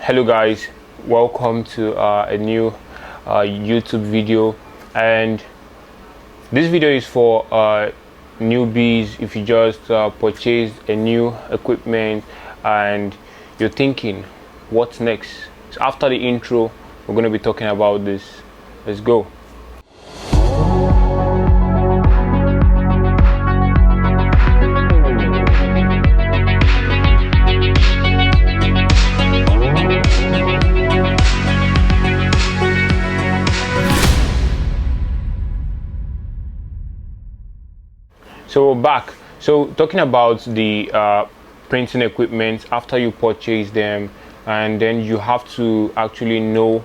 Hello guys, welcome to a new YouTube video, and this video is for newbies. If you just purchased a new equipment and you're thinking what's next, so after the intro we're going to be talking about this. Let's go. So we're back. So talking about the printing equipment after you purchase them, and then you have to actually know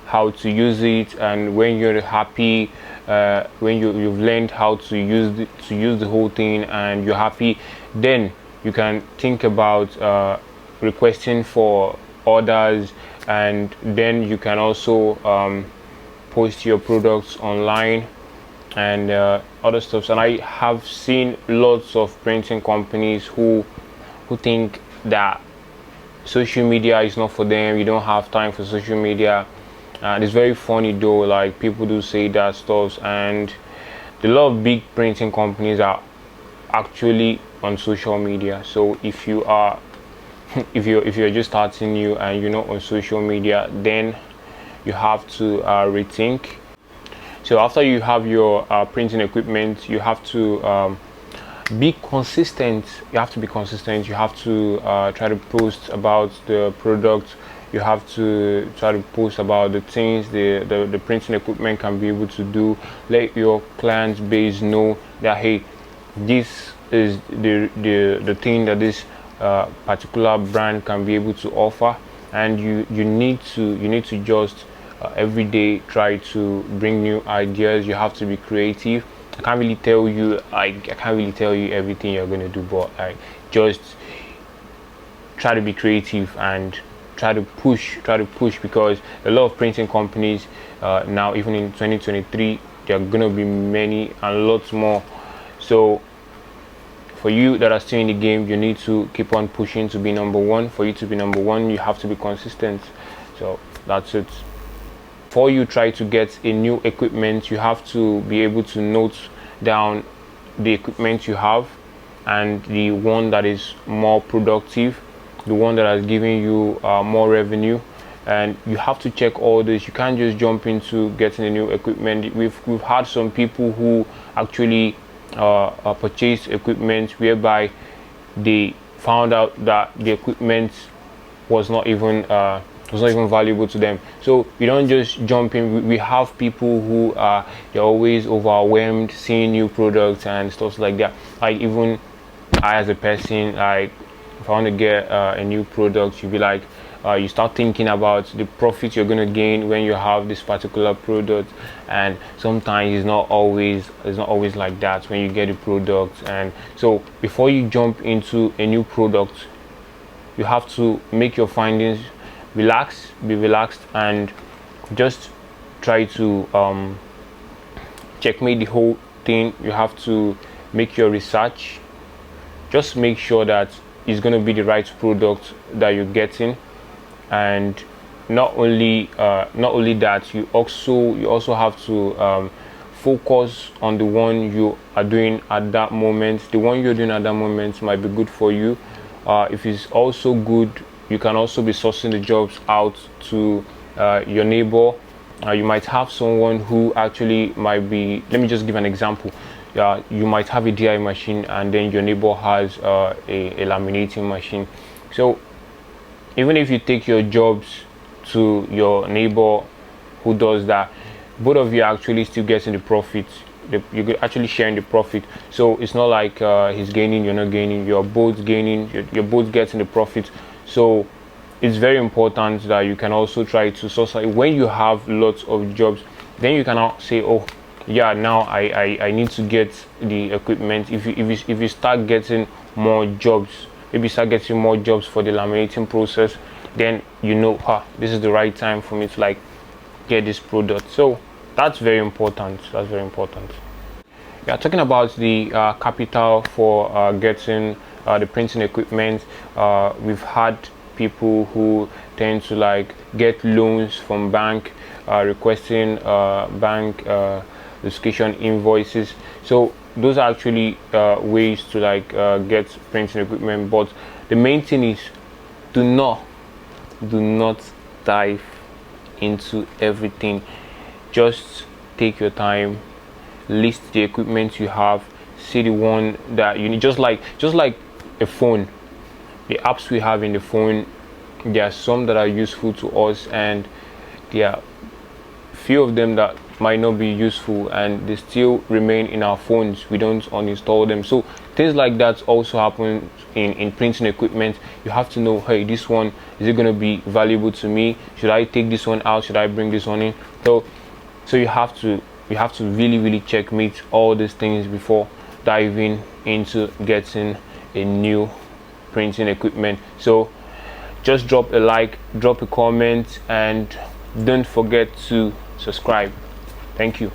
how to use it, and when you're happy, when you've learned how to use the whole thing and you're happy, then you can think about requesting for orders, and then you can also post your products online and other stuff. And I have seen lots of printing companies who think that social media is not for them. You don't have time for social media, and it's very funny though, like people do say that stuff, and a lot of big printing companies are actually on social media. So if you are if you're just starting new and you're not on social media, then you have to rethink. So after you have your printing equipment, you have to be consistent. You have to be consistent. You have to try to post about the product. You have to try to post about the things the printing equipment can be able to do. Let your client base know that, hey, this is the thing that this particular brand can be able to offer, and you need to just every day try to bring new ideas. You have to be creative. I can't really tell you everything you're going to do, but just try to be creative and try to push, because a lot of printing companies now, even in 2023, there are going to be many and lots more. So for you that are still in the game, you need to keep on pushing to be number one. For you to be number one, you have to be consistent. So that's it. Before you try to get a new equipment, you have to be able to note down the equipment you have and the one that is more productive, the one that has given you more revenue, and you have to check all this. You can't just jump into getting a new equipment. We've had some people who actually purchased equipment whereby they found out that the equipment was not even valuable to them. So you don't just jump in. We have people who they're always overwhelmed seeing new products and stuff like that. Like even I, as a person, like if I want to get a new product, you'll be like, you start thinking about the profit you're going to gain when you have this particular product, and sometimes it's not always like that when you get the product. And so before you jump into a new product, you have to make your findings, be relaxed, and just try to checkmate the whole thing. You have to make your research. Just make sure that it's going to be the right product that you're getting, and not only that, you also have to focus on the one you are doing at that moment. The one you're doing at that moment might be good for you. If it's also good, you can also be sourcing the jobs out to your neighbor. You might have someone who actually might be, let me just give an example. You might have a DI machine, and then your neighbor has a laminating machine. So even if you take your jobs to your neighbor who does that, both of you are actually still getting the profit. You're actually sharing the profit. So it's not like he's gaining, you're not gaining. You're both gaining. You're both getting the profit. So it's very important that you can also try to source. When you have lots of jobs, then you cannot say, oh yeah, now I need to get the equipment. If you start getting more jobs, maybe start getting more jobs for the laminating process, then you know, this is the right time for me to like get this product. So that's very important. We are talking about the capital for getting the printing equipment. We've had people who tend to like get loans from bank, requesting bank education invoices. So those are actually ways to like get printing equipment. But the main thing is, do not dive into everything. Just take your time, list the equipment you have, see the one that you need. Just like a phone, the apps we have in the phone, there are some that are useful to us, and there are few of them that might not be useful, and they still remain in our phones. We don't uninstall them. So things like that also happen in printing equipment. You have to know, hey, this one, is it going to be valuable to me? Should I take this one out? Should I bring this one in? So you have to really checkmate all these things before diving into getting a new printing equipment. So just drop a like, drop a comment, and don't forget to subscribe. Thank you.